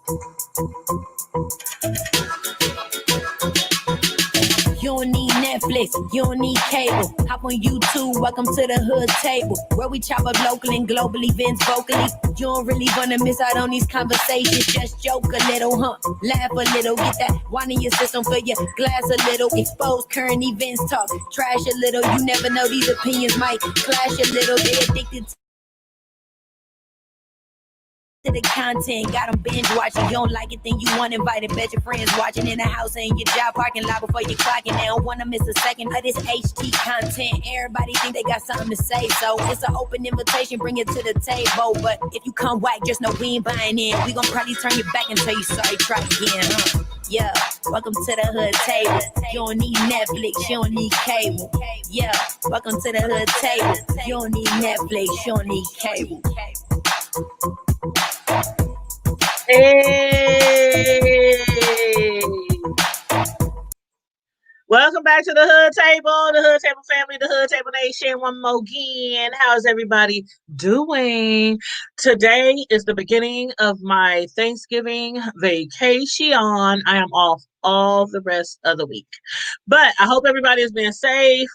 You don't need Netflix, you don't need cable. Hop on YouTube, welcome to the hood table, where we chop up local and global events vocally. You don't really wanna miss out on these conversations. Just joke a little, laugh a little, get that wine in your system, fill your glass a little. Expose current events, talk trash a little. You never know, these opinions might clash a little. They addicted to the content, got them binge watching. You don't like it, then you want invited. Bet your friends watching in the house and your job parking lot before you clocking. They don't want to miss a second of this HD content. Everybody think they got something to say, so it's an open invitation, bring it to the table. But if you come whack, just know we ain't buying in. We gon' probably turn you back and tell you sorry, try again. Yeah, welcome to the hood table. You don't need Netflix, you don't need cable. Yeah, welcome to the hood table. You don't need Netflix, you don't need cable. Hey, welcome back to the Hood Table family, the Hood Table Nation. One more again. How's everybody doing? Today is the beginning of my Thanksgiving vacation. I am off all the rest of the week, but I hope everybody is being safe,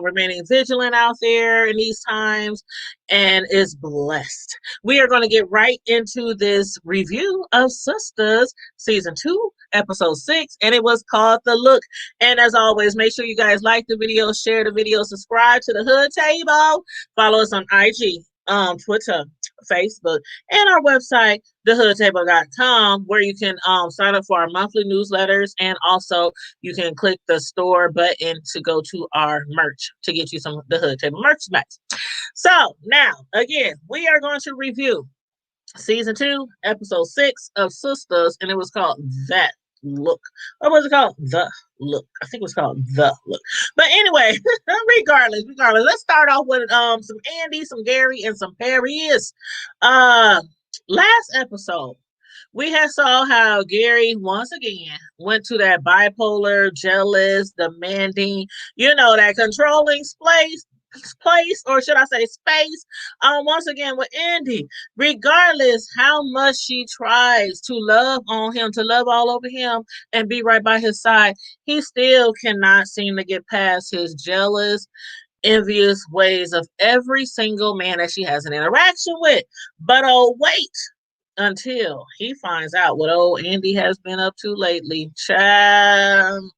remaining vigilant out there in these times, and is blessed. We are going to get right into this review of Sistas season 2 episode 6, and it was called The Look. And as always, make sure you guys like the video, share the video, subscribe to the Hood Table, follow us on IG, Twitter, Facebook, and our website, thehoodtable.com, where you can sign up for our monthly newsletters, and also you can click the store button to go to our merch to get you some of the Hood Table merchandise. So now, again, we are going to review season 2, episode 6 of Sistas, and it was called That Look. What was it called? The Look. I think it was called The Look. But anyway, regardless, let's start off with some Andy, some Gary, and some Paris. Last episode, we had saw how Gary once again went to that bipolar, jealous, demanding, that controlling place, or should I say space, once again with Andy. Regardless how much she tries to love on him, to love all over him and be right by his side, he still cannot seem to get past his jealous, envious ways of every single man that she has an interaction with. But oh wait, until he finds out what old Andy has been up to lately. Child,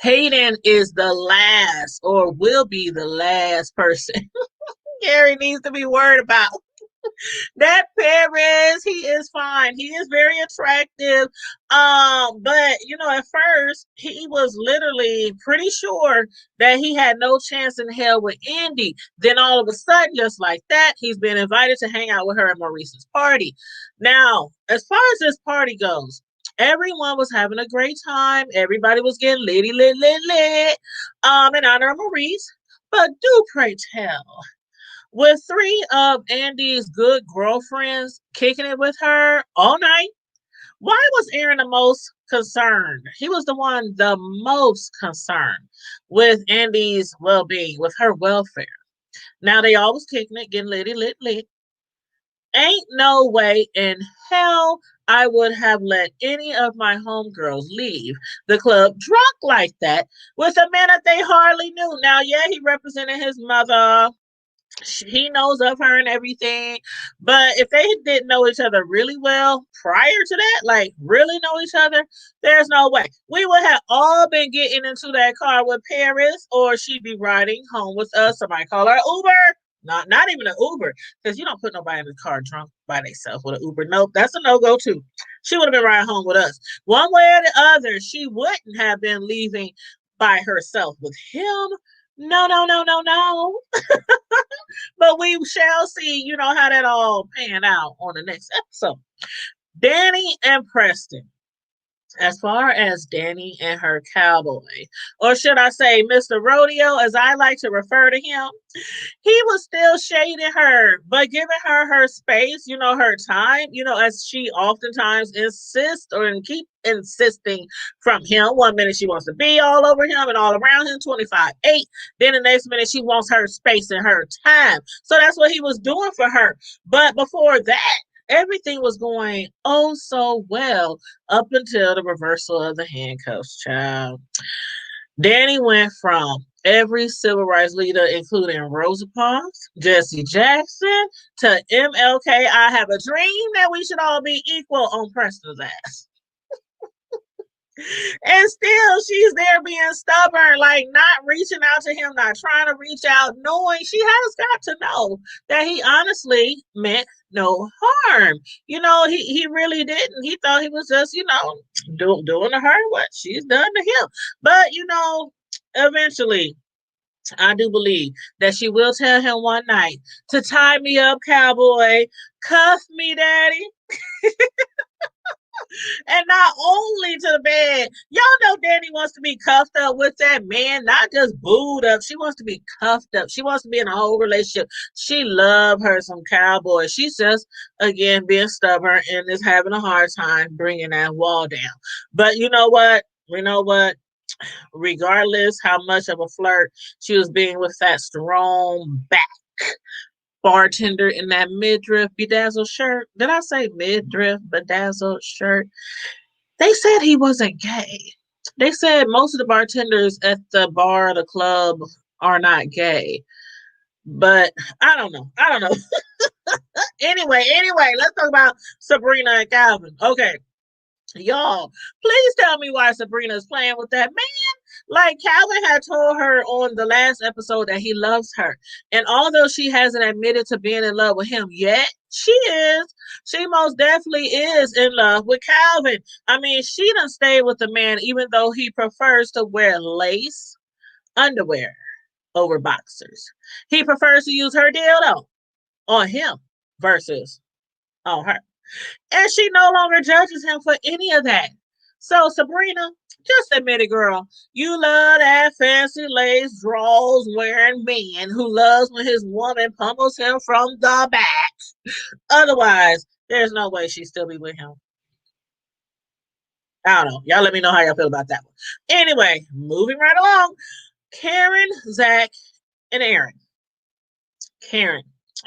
Hayden is the last, or will be the last person Gary needs to be worried about. That Paris, he is fine. He is very attractive. But at first he was literally pretty sure that he had no chance in hell with Andy. Then all of a sudden, just like that, he's been invited to hang out with her at Maurice's party. Now, as far as this party goes, everyone was having a great time. Everybody was getting lit, in honor of Maurice. But do pray tell, with 3 of Andy's good girlfriends kicking it with her all night, why was Aaron the most concerned? He was the one the most concerned with Andy's well-being, with her welfare. Now they all was kicking it, getting lit. Ain't no way in hell I would have let any of my homegirls leave the club drunk like that with a man that they hardly knew. Now, yeah, he represented his mother. He knows of her and everything, but if they didn't know each other really well prior to that, like really know each other, there's no way we would have all been getting into that car with Paris, or she'd be riding home with us. Somebody call her Uber. Not even an Uber, because you don't put nobody in the car drunk by themselves with an Uber. Nope, that's a no-go too. She would have been riding home with us. One way or the other, she wouldn't have been leaving by herself with him. No. But we shall see, how that all pan out on the next episode. Danny and Preston. As far as Danny and her cowboy, or should I say Mr. Rodeo, as I like to refer to him, he was still shading her, but giving her space, her time, as she oftentimes insists or keep insisting from him. One minute she wants to be all over him and all around him, 25-8. Then the next minute she wants her space and her time. So that's what he was doing for her. But before that, Everything was going oh so well up until the reversal of the handcuffs, child. Danny went from every civil rights leader, including Rosa Parks, Jesse Jackson, to MLK. I have a dream that we should all be equal on Preston's ass. And still, she's there being stubborn, like not reaching out to him, not trying to reach out, knowing she has got to know that he honestly meant no harm. He really didn't. He thought he was just, doing to her what she's done to him. But, eventually, I do believe that she will tell him one night to tie me up, cowboy, cuff me, daddy. And not only to the bed. Y'all know Danny wants to be cuffed up with that man, not just booed up. She wants to be cuffed up. She wants to be in a whole relationship. She love her some cowboy. She's just, again, being stubborn and is having a hard time bringing that wall down. But you know what? Regardless how much of a flirt she was being with that strong back bartender in that midriff bedazzled shirt. Did I say midriff bedazzled shirt? They said he wasn't gay. They said most of the bartenders at the bar or the club are not gay. But I don't know. Anyway, let's talk about Sabrina and Calvin. Okay. Y'all, please tell me why Sabrina is playing with that man. Like Calvin had told her on the last episode that he loves her. And although she hasn't admitted to being in love with him yet, she is. She most definitely is in love with Calvin. I mean, she done stayed with the man even though he prefers to wear lace underwear over boxers. He prefers to use her dildo on him versus on her. And she no longer judges him for any of that. So, Sabrina, just admit it, girl. You love that fancy lace drawers wearing man who loves when his woman pummels him from the back. Otherwise, there's no way she'd still be with him. I don't know. Y'all let me know how y'all feel about that one. Anyway, moving right along. Karen, Zach, and Aaron. Karen,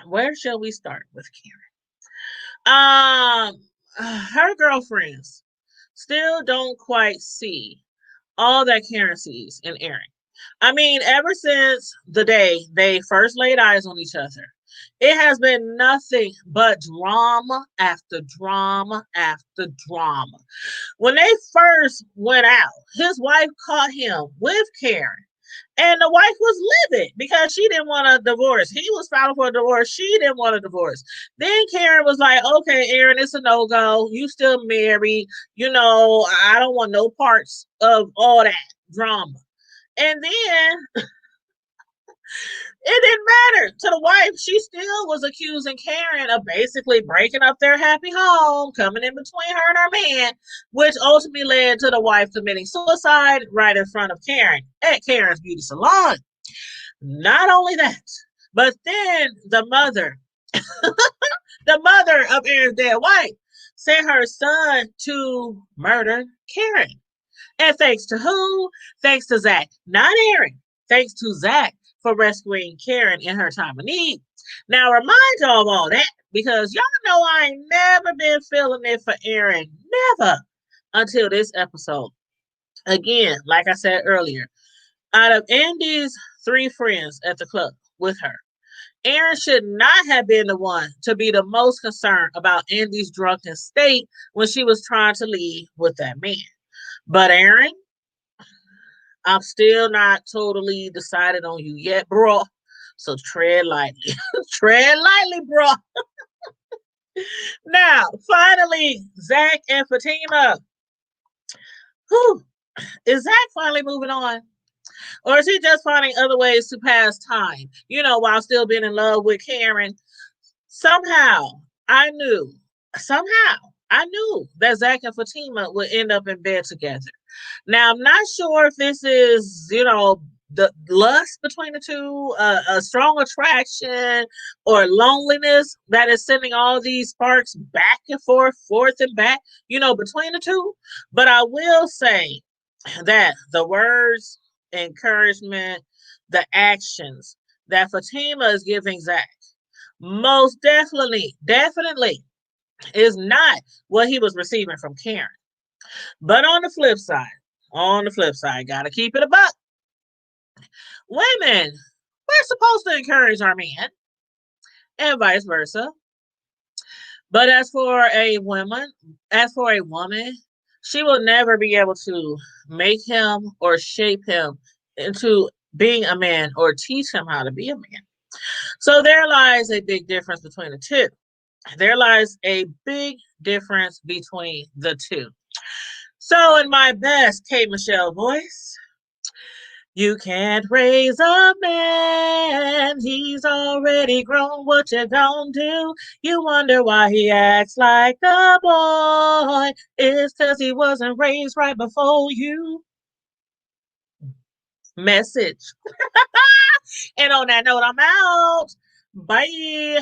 where shall we start with Karen? Her girlfriends still don't quite see all that Karen sees in Aaron. I mean, ever since the day they first laid eyes on each other, it has been nothing but drama after drama after drama. When they first went out, his wife caught him with Karen. And the wife was livid because she didn't want a divorce. He was filing for a divorce. She didn't want a divorce. Then Karen was like, okay, Aaron, it's a no-go. You still married. I don't want no parts of all that drama. And then it didn't matter to the wife. She still was accusing Karen of basically breaking up their happy home, coming in between her and her man, which ultimately led to the wife committing suicide right in front of Karen at Karen's beauty salon. Not only that, but then the mother, the mother of Aaron's dead wife, sent her son to murder Karen. And thanks to who? Thanks to Zach. Not Aaron. Thanks to Zach for rescuing Karen in her time of need. Now, remind y'all of all that because y'all know I ain't never been feeling it for Aaron. Never until this episode. Again, like I said earlier, out of Andy's 3 friends at the club with her, Aaron should not have been the one to be the most concerned about Andy's drunken state when she was trying to leave with that man. But Aaron, I'm still not totally decided on you yet, bro. So tread lightly. Tread lightly, bro. Now, finally, Zach and Fatima. Whew. Is Zach finally moving on? Or is he just finding other ways to pass time, while still being in love with Karen? Somehow, I knew that Zach and Fatima would end up in bed together. Now, I'm not sure if this is, the lust between the two, a strong attraction, or loneliness that is sending all these sparks back and forth and back, between the two. But I will say that the words, encouragement, the actions that Fatima is giving Zach most definitely is not what he was receiving from Karen. But on the flip side, gotta keep it a buck. Women, we're supposed to encourage our men and vice versa. But as for a woman, she will never be able to make him or shape him into being a man or teach him how to be a man. So there lies a big difference between the two. There lies a big difference between the two. So in my best Kate Michelle voice, you can't raise a man. He's already grown. What you gonna do? You wonder why he acts like a boy. It's cause he wasn't raised right before you. Message. And on that note, I'm out. Bye.